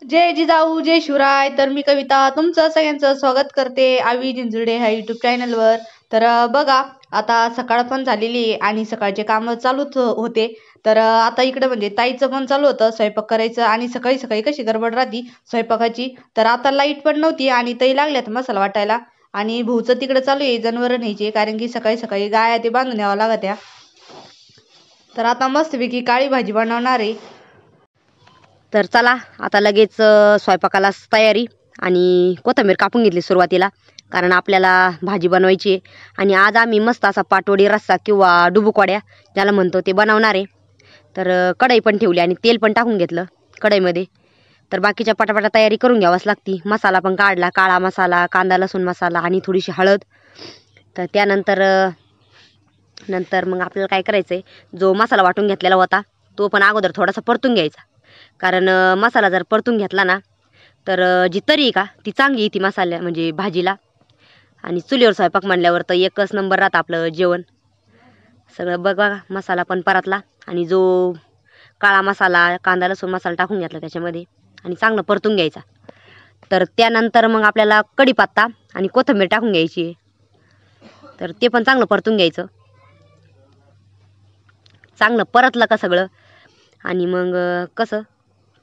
जय जिजाऊ जय शिवराय. तर मी कविता तुमचं सगळ्यांचं स्वागत करते आवी जिंजुडे ह्या युट्यूब चॅनलवर. तर बघा, आता सकाळ पण झालेली आहे आणि सकाळचे काम चालूच होते. तर आता इकडे म्हणजे ताईचं पण चालू होतं स्वयंपाक करायचं आणि सकाळी सकाळी कशी गडबड राहती स्वयंपाकाची. तर आता लाईट पण नव्हती आणि ताई लागल्यात मसाला वाटायला आणि भाऊचं तिकडे चालू आहे जनावर न्यायचे, कारण की सकाळी सकाळी गाया ते बांधून यावं लागत्या. तर आता मस्तपैकी काळी भाजी बनवणार आहे. तर चला आता लगेच स्वयंपाकाला तयारी. आणि कोथिंबीर कापून घेतली सुरुवातीला, कारण आपल्याला भाजी बनवायची आहे. आणि आज आम्ही मस्त असा पाटवडी रस्सा किंवा डुबुकवड्या ज्याला म्हणतो ते बनवणार आहे. तर कढई पण ठेवली आणि तेल पण टाकून घेतलं कढईमध्ये. तर बाकीच्या पटापटा तयारी करून घ्यावाच लागती. मसाला पण काढला, काळा मसाला, कांदा लसूण मसाला आणि थोडीशी हळद. तर त्यानंतर मग आपल्याला काय करायचं आहे, जो मसाला वाटून घेतलेला होता तो पण अगोदर थोडासा परतून घ्यायचा. कारण मसाला जर परतून घेतला ना तर जी तरी आहे का ती चांगली येते मसाल्या म्हणजे भाजीला. आणि चुलीवर स्वयंपाक म्हणल्यावर तर एकच नंबर राहतं आपलं जेवण. सगळं बघा, मसाला पण परतला आणि जो काळा मसाला, कांदा लसूण मसाला टाकून घेतला त्याच्यामध्ये आणि चांगलं परतून घ्यायचा. तर त्यानंतर मग आपल्याला कढीपत्ता आणि कोथिंबीर टाकून घ्यायची आहे. तर ते पण चांगलं परतून घ्यायचं. चांगलं परतलं का सगळं, आणि मग कसं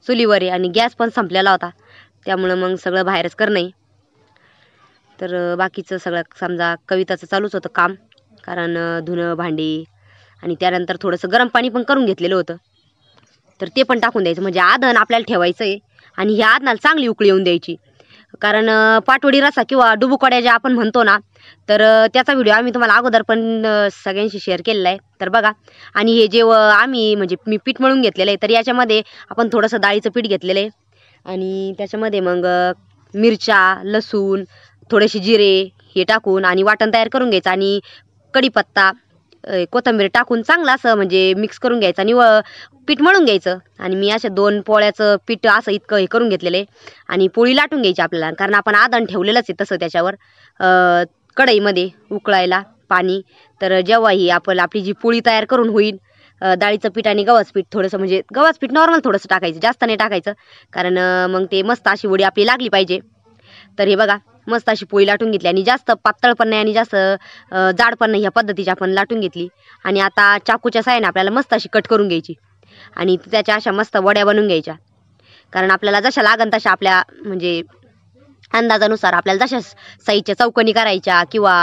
चुलीवर आहे आणि गॅस पण संपलेला होता, त्यामुळं मग सगळं बाहेरच करणं आहे. तर बाकीचं सगळं समजा कविताचं चालूच होतं काम, कारण धुणं भांडी आणि त्यानंतर थोडंसं गरम पाणी पण करून घेतलेलं होतं. तर ते पण टाकून द्यायचं, म्हणजे आधण आपल्याला ठेवायचं आहे आणि ह्या आधणाला चांगली उकळी येऊन द्यायची. कारण पाटवडी रस्सा किंवा डुबुकवड्या जे आपण म्हणतो ना, तर त्याचा व्हिडिओ आम्ही तुम्हाला अगोदर पण सगळ्यांशी शेअर केलेला आहे. तर बघा, आणि हे जे आम्ही म्हणजे मी पीठ मळून घेतलेलं आहे, तर याच्यामध्ये आपण थोडंसं डाळीचं पीठ घेतलेलं आहे आणि त्याच्यामध्ये मग मिरच्या, लसूण, थोडेसे जिरे हे टाकून आणि वाटण तयार करून घ्यायचं आणि कढीपत्ता, कोथिंबीर टाकून चांगलं असं म्हणजे मिक्स करून घ्यायचं आणि पीठ मळून घ्यायचं. आणि मी अशा 2 पोळ्याचं पीठ असं इतकं हे करून घेतलेलं आहे आणि पोळी लाटून घ्यायची आपल्याला, कारण आपण आधण ठेवलेलंच आहे तसं त्याच्यावर कढईमध्ये उकळायला पाणी. तर जेव्हा ही आपली जी पोळी तयार करून होईल, डाळीचं पीठ आणि गव्हाचं पीठ थोडंसं, म्हणजे गव्हाचं पीठ नॉर्मल थोडंसं टाकायचं, जास्त नाही टाकायचं, कारण मग ते मस्त अशी वडी आपली लागली पाहिजे. तर हे बघा, मस्त अशी पोळी लाटून घेतली आणि जास्त पातळ पण नाही आणि जास्त जाड पण नाही, ह्या पद्धतीची आपण लाटून घेतली. आणि आता चाकूच्या साहाय्याने आपल्याला मस्त अशी कट करून घ्यायची आणि त्याच्या अशा मस्त वड्या बनवून घ्यायच्या. कारण आपल्याला जशा लागन तशा आपल्या म्हणजे अंदाजानुसार आपल्याला जशा साईजच्या चौकोनी करायच्या किंवा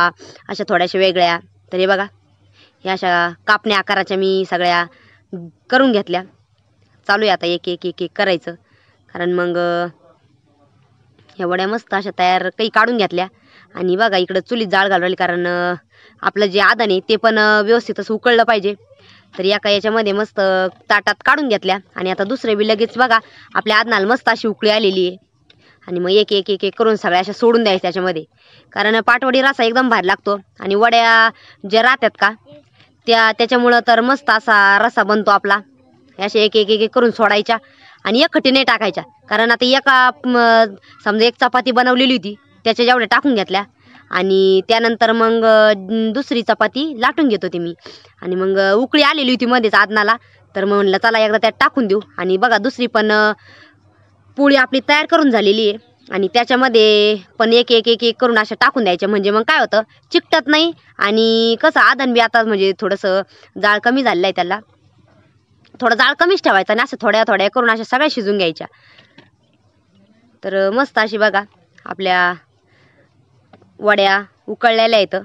अशा थोड्याशा वेगळ्या. तर हे बघा, ह्या अशा कापण्या आकाराच्या मी सगळ्या करून घेतल्या. चालू आहे आता एक एक एक एक करायचं, कारण मग ह्या वड्या मस्त अशा तयार काही काढून घेतल्या. आणि बघा इकडं चुलीत जाळ घालवली, कारण आपलं जे आधण आहे ते पण व्यवस्थित असं उकळलं पाहिजे. तर एका याच्यामध्ये मस्त ताटात काढून घेतल्या आणि आता दुसरे बी लगेच बघा आपल्या आधणाला मस्त अशी उकळी आलेली आहे. आणि मग एक एक एक एक करून सगळ्या अशा सोडून द्यायच्या त्याच्यामध्ये, कारण पाटवडी रस्सा एकदम भारी लागतो. आणि वड्या ज्या राहतात का त्याच्यामुळं तर मस्त असा रस्सा बनतो आपला. अशा एक एक एक करून सोडायच्या आणि एकखटी नाही टाकायच्या, कारण आता एका समजा एक चपाती बनवलेली होती त्याच्या जेवढ्या टाकून घेतल्या आणि त्यानंतर मग दुसरी चपाती लाटून घेत होते मी आणि मग उकळी आलेली होती मध्येच आधणाला. तर मग म्हणलं चला एकदा त्यात टाकून देऊ. आणि बघा दुसरी पण पोळी आपली तयार करून झालेली आहे आणि त्याच्यामध्ये पण एक एक एक एक करून अशा टाकून द्यायच्या, म्हणजे मग काय होतं चिकटत नाही. आणि कसं आधण बी आता म्हणजे थोडंसं जाळ कमी झालेलं आहे, त्याला थोडं जाळ कमीच ठेवायचं आणि असं थोड्या थोड्या करून अशा सगळ्या शिजून घ्यायच्या. तर मस्त अशी बघा आपल्या वड्या उकळलेल्या आहेत.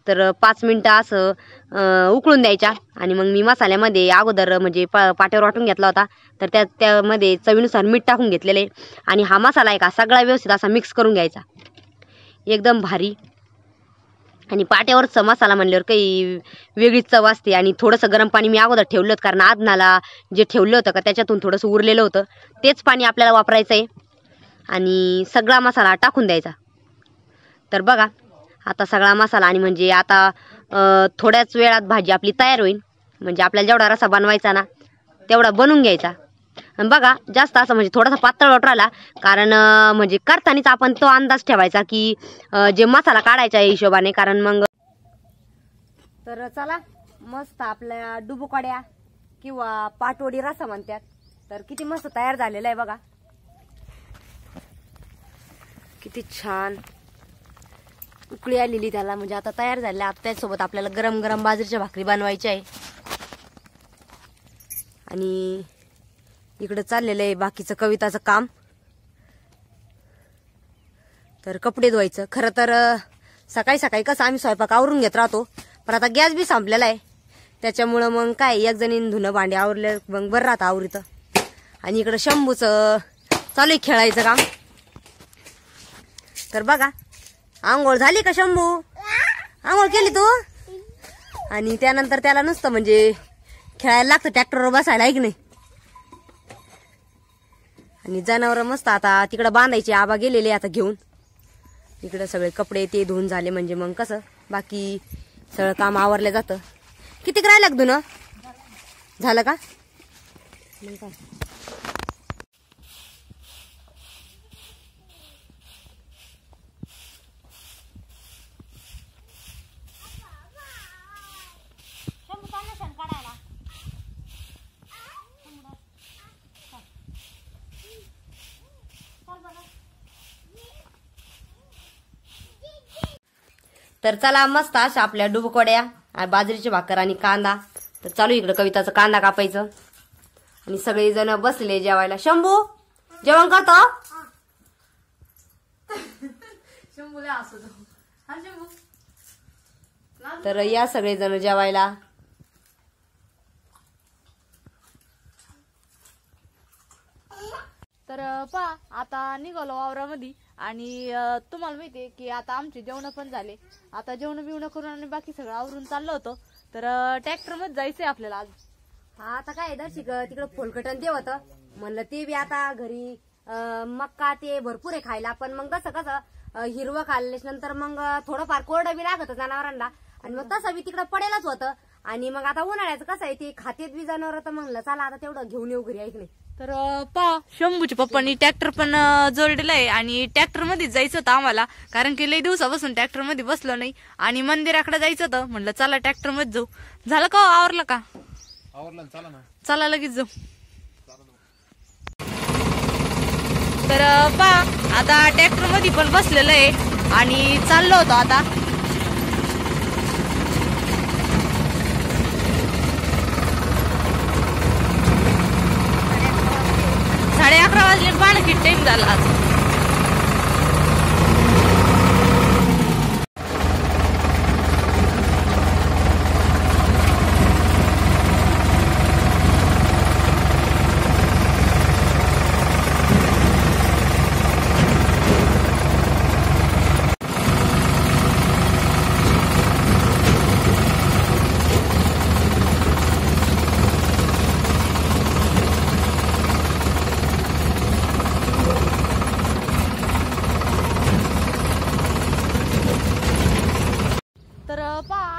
तर 5 मिनटं असं उकळून द्यायच्या. आणि मग मी मसाल्यामध्ये अगोदर म्हणजे पाट्यावर वाटून घेतला होता, तर त्यामध्ये चवीनुसार मीठ टाकून घेतलेलं आहे. आणि हा मसाला आहे का सगळा व्यवस्थित असा मिक्स करून घ्यायचा एकदम भारी. आणि पाट्यावरचा मसाला म्हणल्यावर काही वेगळीच चव असते. आणि थोडंसं गरम पाणी मी अगोदर ठेवलं होतं, कारण आधणाला जे ठेवलं होतं का त्याच्यातून थोडंसं उरलेलं होतं, तेच पाणी आपल्याला वापरायचं आहे आणि सगळा मसाला टाकून द्यायचा. तर बघा आता सगळा मसाला आणि म्हणजे आता थोड्याच वेळात भाजी आपली तयार होईल. म्हणजे आपल्याला जेवढा रस्सा बनवायचा ना तेवढा बनवून घ्यायचा. आणि बघा जास्त असं म्हणजे थोडासा पातळ वाटू राहिला, कारण म्हणजे करतानाच आपण तो अंदाज ठेवायचा की जे मसाला काढायचा आहे हिशोबाने. कारण मग तर चला मस्त आपल्या डुबुकवड्या किंवा पाटवडी रस्सा म्हणतात तर किती मस्त तयार झालेला आहे बघा. किती छान उकळी आलेली त्याला, म्हणजे आता तयार झाले. आता त्याच्यासोबत आपल्याला गरम गरम बाजरीच्या भाकरी बनवायची आहे. आणि इकडे चाललेलं आहे बाकीचं कविताचं काम. तर कपडे धुवायचं. खरं तर सकाळी सकाळी कसं आम्ही स्वयंपाक आवरून घेत राहतो, पण आता गॅस बी संपलेला आहे. त्याच्यामुळं मग काय एक जणीने धुणं भांडे आवरले मग बरं राहतं आवरीतं. आणि इकडं शंभूचं चालू आहे खेळायचं काम. तर बघा, आंघोळ झाली का शंभू? आंघोळ केली तू? आणि त्यानंतर त्याला नुसतं म्हणजे खेळायला लागतं, ट्रॅक्टरवर बसायला आहे की नाही. आणि जनावर मस्त आता तिकडं बांधायचे. आबा गेलेले आता घेऊन. इकडं सगळे कपडे ते धुवून झाले म्हणजे मग कसं बाकी सगळं काम आवरलं जातं. किती राहिलं का धुणं? झालं का? मग काय तर चला मस्त अशा आपल्या डुबकोड्या, बाजरीची भाकर आणि कांदा. तर चालू इकडं कविताचं कांदा कापायचं. आणि सगळे जण बसले जेवायला. शंभू जेवण करतो? तर या सगळे जण जेवायला. तर पहा आता निघालो वावरामध्ये. आणि तुम्हाला माहितीये की आता आमचे जेवण पण झाले. आता जेवण बिवणं करून आणि बाकी सगळं आवरून चाललो होतो. तर ट्रॅक्टर मध्ये जायचंय आपल्याला आज. हा आता काय दर्शिक तिकडं फोलकटन ते होतं, म्हणलं ते बी आता घरी मक्का ते भरपूर आहे खायला. पण मग कसं हिरवं खाल्ल्याच्या नंतर मग थोडंफार कोरडं बी लागत जनावरांना. आणि मग तसं बी तिकडं पडेलच होतं. आणि मग आता उन्हाळ्याचं कसं आहे ते खातेत बी जनावर, तर म्हणलं चला आता तेवढं घेऊन येऊ घरी, ऐक नाही. तर पहा शंभूच्या पप्पांनी ट्रॅक्टर पण जोडलेलं आहे. आणि ट्रॅक्टर मध्येच जायचं होतं आम्हाला, कारण की लई दिवसापासून ट्रॅक्टर मध्ये बसलो नाही. आणि मंदिराकडे जायचं होतं, म्हणलं चला ट्रॅक्टर मध्ये जाऊ. झालं का? आवरलं का? आवरलं, चला ना. चला लगेच जाऊ. तर पहा आता ट्रॅक्टर मध्ये पण बसलेलं आहे आणि चाललो होतो आता. साडे 11 वाजले. पाणी किती टाइम झाला आज.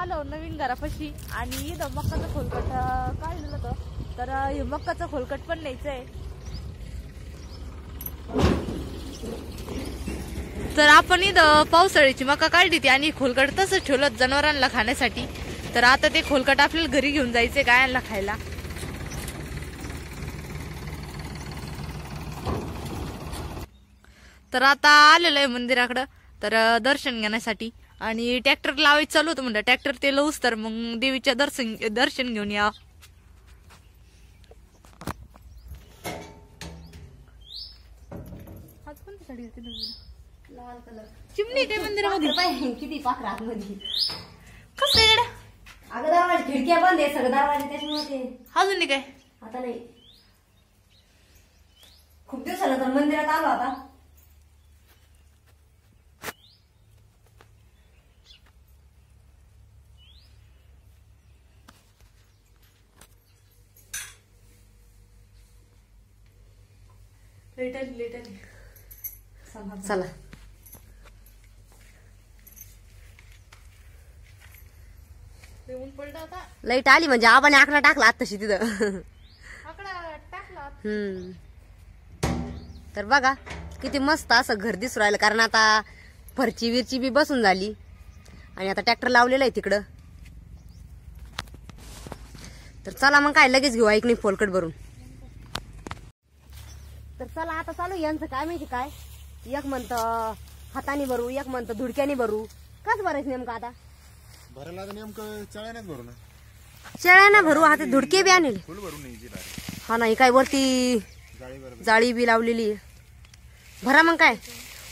आलो नवीन घरापाशी. आणि इथं मक्काचं खोलकट काढलेलं होतं. तर हे मक्काचं खोलकट पण न्यायचंय. तर आपण इथं पावसाळ्याची मका काढली ती आणि खोलकट तसंच ठेवलं जनावरांना खाण्यासाठी. तर आता ते खोलकट आपल्याला घरी घेऊन जायचंय गायांना खायला. तर आता आलेलं आहे मंदिराकडं तर दर्शन घेण्यासाठी. आणि ट्रॅक्टर लावायचं चालू होतं, म्हणलं ट्रॅक्टर ते लावूच तर मग देवीच्या दर्शन घेऊन या. लाल कलर चिमणी काय मंदिरामध्ये? किती पाखरं आतमध्ये. कसं आहे गड्या? अगं दरवाजे खिडक्या बंद आहे, सगळं दरवाजे त्याच्यामुळे अजून नाही काय? आता नाही. खूप दिवसानंतर मंदिरात आलो आता. लेट चला लाईट आली म्हणजे आबाने आकडा टाकला आत्ताशी तिथं. तर बघा किती मस्त असं घर दिसू राहिलं, कारण आता फरची विरची बी बसून झाली आणि आता ट्रॅक्टर लावलेलं आहे तिकडं. तर चला मग काय लगेच घेऊ, ऐक नाही फोलकट भरून. तर चला आता चालू यांचं काय माहिती काय, एक म्हणतं हाताने भरू, एक म्हणतो धुडक्याने भरू. काच भरायचं नेमकं आता? भरायला आता नेमकं चळ्यानेच भरू ना. शेळ्यांना भरू, आता धुडके बी आणले. फुल भरून न्यायची डायरेक्ट. हा नाही काय वरती जाळी बी लावलेली आहे. भरा मग काय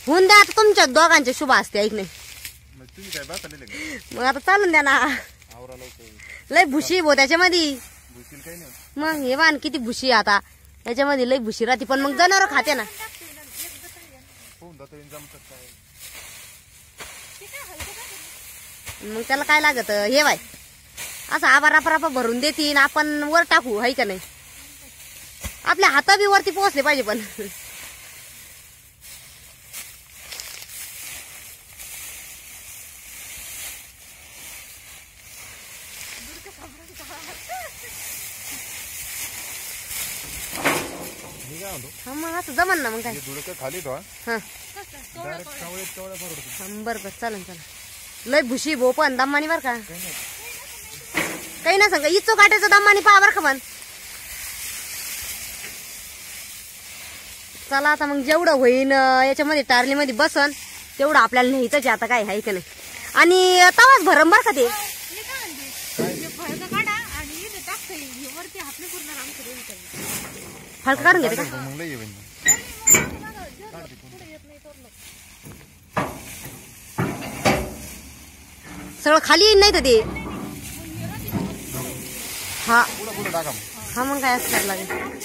होऊन द्या आता तुमच्या दोघांचे शुभ असते. ऐक नाही मग तुम्ही काय बाता नाही मग आता चालून द्या ना. आवरा लवकर. लय भुशी भो त्याच्यामध्ये. भुशील काही नाही. मग हे वान किती भुशी आहे आता याच्यामध्ये, लय भुशी राहते. पण मग जनावर खाते ना. होऊन जातं जमतात काय. मग त्याला काय लागत हे बाय असं आबारापरापा भरून देतील, आपण वर टाकू. हाय का नाही? आपल्या हाता बी वरती पोहोचले पाहिजे. पण हा मग असं जमन ना. मग काय धुडकं खाली ठेवा. हा डायरेक्ट कवळ्या भरतो. बरं चालन चालन. लय भुशी भो पण दमानी बर का. काही ना सांगा इचो काट्याचं दमानी पहा बर का. पण चला आता मग जेवढं होईन याच्यामध्ये टारलीमध्ये बसन तेवढं आपल्याला न्यायचंच. आता काय आहे का नाही. आणि तवाच भरम बर का ते. फळक काढून घेते का? मग लई येईन. सगळं खाली येईन नाही तर ते. हा पुढं टाका मग. हा मग काय असं करायला लागेल.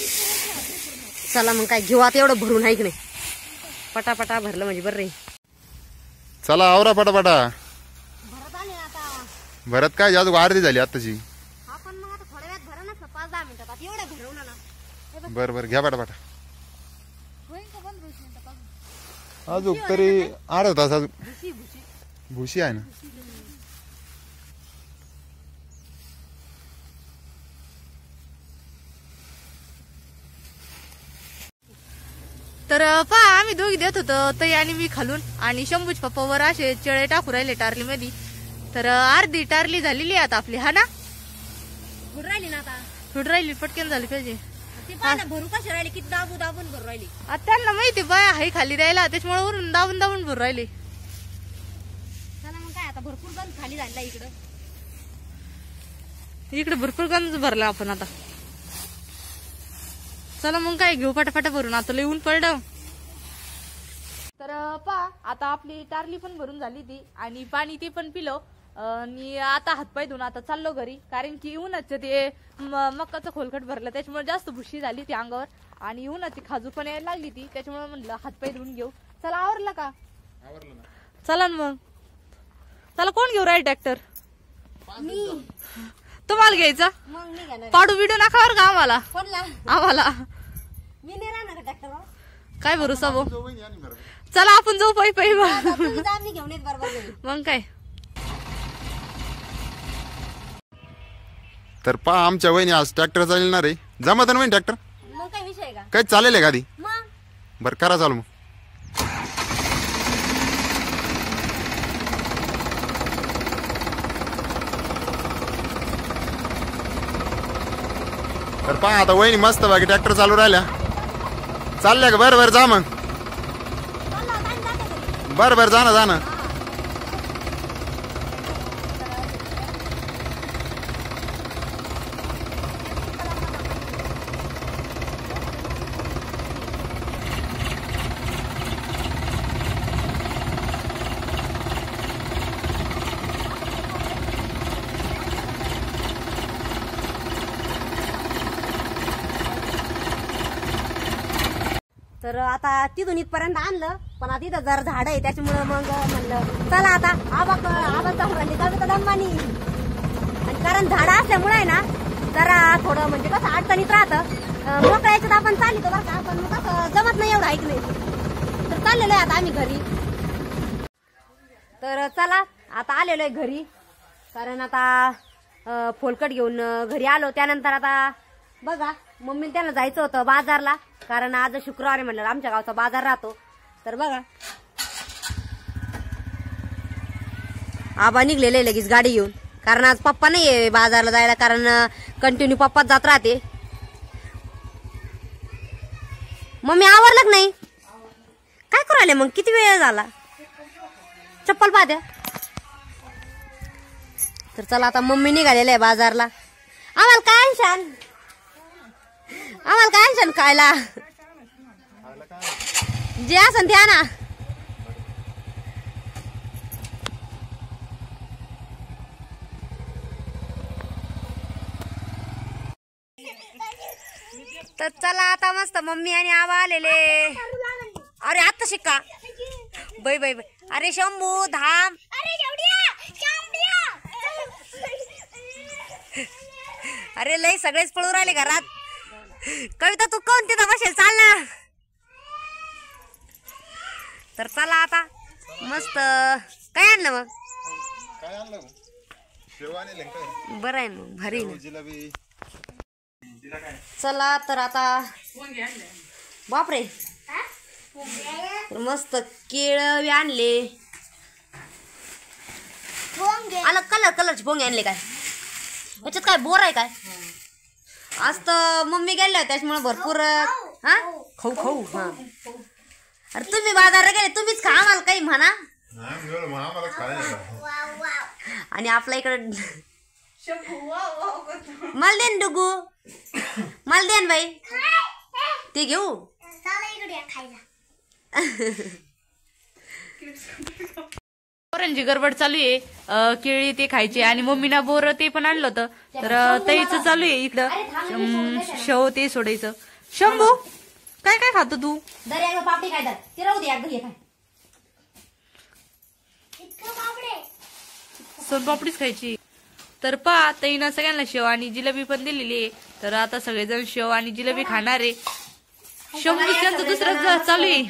चला मग काय घेऊ आता एवढं भरून आहे की नाही. पटापटा भरलं म्हणजे बरं रे. चला आवरा पटापटा. भरत आले आता. भरत काय जादू अर्धी झाली आताची. हा पण मग आता थोड्या वेळात भरा ना 5-10 मिनिटात. आता एवढं भरवलं ना. बरं बरं घ्या पटापटा. अजून तरी अर्धा तास अजून. भुशी आहे ना. तर पहा आम्ही दोघी देत होतो तई आणि मी खालून, आणि शंभूच पप्पा वर असे चळे टाकू राहिले टारली मध्ये. तर अर्धी टारली झालेली आता आपली. हा ना भरून राहिली ना आता. थोडी राहिली पटकन झाली पाहिजे. ते पाहिजे भरू कशी राहिली, किती दाबू दाबून भरू राहिली. आता त्यांना माहिती बाया हाय खाली द्यायला, त्याच्यामुळे वरून दाबून दाबून भरू राहिले. चला मग काय आता भरपूर गंज खाली झाला इकडं. इकडे भरपूर गंज भरला आपण आता. चला मग काय घेऊ पटापटा भरून. आता लय ऊन पडलं. तर पहा आता आपली टारली पण भरून झाली ती, आणि पाणी ते पण पिलो. आणि आता हातपाय धुवून आता चाललो घरी, कारण की उन्हाचं ते मक्काचं खोलकट भरलं त्याच्यामुळे जास्त भुशी झाली ती अंगावर, आणि उन्हाची खाजू पण यायला लागली ती, त्याच्यामुळे म्हणलं हातपाय धुवून घेऊ. चला आवरला का? आवरलं ना. चला ना मग. चला कोण घेऊ राहील ट्रॅक्टर? मी तुम्हाला घ्यायचा? मग मी घेणार. पाडू बिडू नका बरं का आम्हाला. कोणला? आम्हाला मी नाही राहणार का ट्रॅक्टर. काय भरोसा भाऊ. जो वहिनी आणि बरं. चला आपण जाऊ पायी पायी. तुम्ही जा, मी घेऊन येत बरोबर घरी. मग काय. तर पहा आमच्या वहिनी आज ट्रॅक्टर चालणार आहे. जमत ना वहिनी ट्रॅक्टर? मग काय विषय आहे का? काय चालेल आहे का आधी? मग बरं करा चालू मग. तर पहा आता वहिनी मस्त बाकी ट्रॅक्टर चालू राहिल्या. चालल्या का? बरं बरं जा मग. बरं बरं जा ना जा ना. तर आता तिथून इथपर्यंत आणलं, पण आता इथं जरा झाड आहे त्याच्यामुळं मग म्हणलं चला आता आवाज जाऊन राहिली तर दमानी. आणि कारण झाडं असल्यामुळे आहे ना जरा थोडं म्हणजे कसं अडचणीत राहतं. मोकळ्या याच्यात आपण चालतो बरं का, पण कसं जमत नाही एवढं ऐक नाही. तर चाललेलो आहे आता आम्ही घरी. तर चला आता आलेलो आहे घरी, कारण आता फोलकट घेऊन घरी आलो. त्यानंतर आता बघा मम्मीला त्यांना जायचं होतं बाजारला, कारण आज शुक्रवारी म्हणलं आमच्या गावचा बाजार राहतो. तर बघा आबा निघलेले लगेच गाडी घेऊन, कारण आज पप्पा नाही आहे बाजारला जायला, कारण कंटिन्यू पप्पाच जात राहते. मम्मी आवरलं नाही? काय करू राहिले मग? किती वेळ झाला? चप्पल पाहत्या. तर चला आता मम्मी निघालेलं आहे बाजारला. आम्हाला काय आणशान? खायला जे असन ते आणा. तर चला आता मस्त मम्मी आणि आबा आलेले. अरे आत्ता शिक्का बाई बाई बाई. अरे शंभू धाम. अरे लई सगळेच पळू राहिले घरात. कविता तू कोण तिथं बसेल चाल ना. तर चला आता मस्त. काय आणलं मग? काय आणलं? शेव आणले काय? बरं आहे मग भारी ना. जिलेबी. चला तर आता बापरे मस्त केळ आणले. अलग कलरचे पोंगे आणले. काय याच्यात काय बोर आहे काय? आज तर मम्मी गेल्या त्याच्यामुळे भरपूर हा खाऊ खाऊ. हा अरे तुम्ही बाजारात गेले तुम्हीच खा आम्हाला काही म्हणा. आणि आपल्या इकडं मला देन डुगू. मला देन बाई ते घेऊ. बोरांची गडबड चालू आहे. केळी ते खायचे आणि मम्मीना बोर ते पण आणलं होतं. तर तईचं चालू आहे इकडं. शेव ते सोडायचं. शंभू काय काय खातो तू? पापडी काय ते राहू दे. काय सोनपापडीच खायची. तर ताईनं सगळ्यांना शेव आणि जिलेबी पण दिलेली आहे. तर आता सगळेजण शेव आणि जिलेबी खाणार आहे. शंभू त्यांचं दुसरं चालू आहे.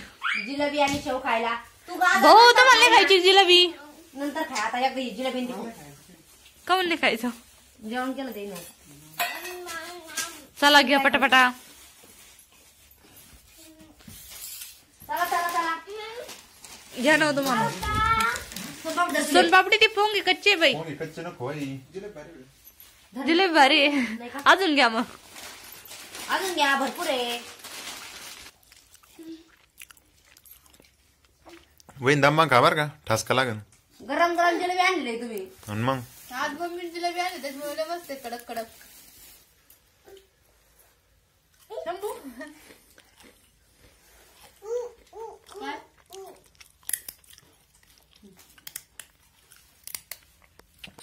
जिलेबी आणि शेव खायला. भाऊ तर मला खायची जिलेबी. नंतर खाय आता एकदा जिलेबी का म्हणले खायचं? जेवण केलं ते. चला घ्या पटापटा. घ्या ना तुम्हाला सोनपापडी. ते पोंगे कच्चे बाई. कच्चे नको जिलेबी भारी आहे. अजून घ्या मग. अजून घ्या भरपूर आहे. वहीन दम्मा खा बर का ठसका लागन. गरम गरम जिलेबी आणले तुम्ही. आणि मग आज मम्मी जिलेबी आणली त्याच्यामुळे मस्त कडक कडक.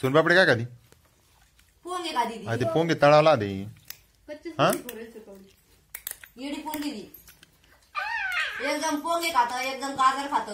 सोनपापडी काय खाती? पोंगे का दीदी? ते पोंगे तळावला दे. हा येडी पोंगी दी. एक जण पोंगे खात एक जण गाजर खात.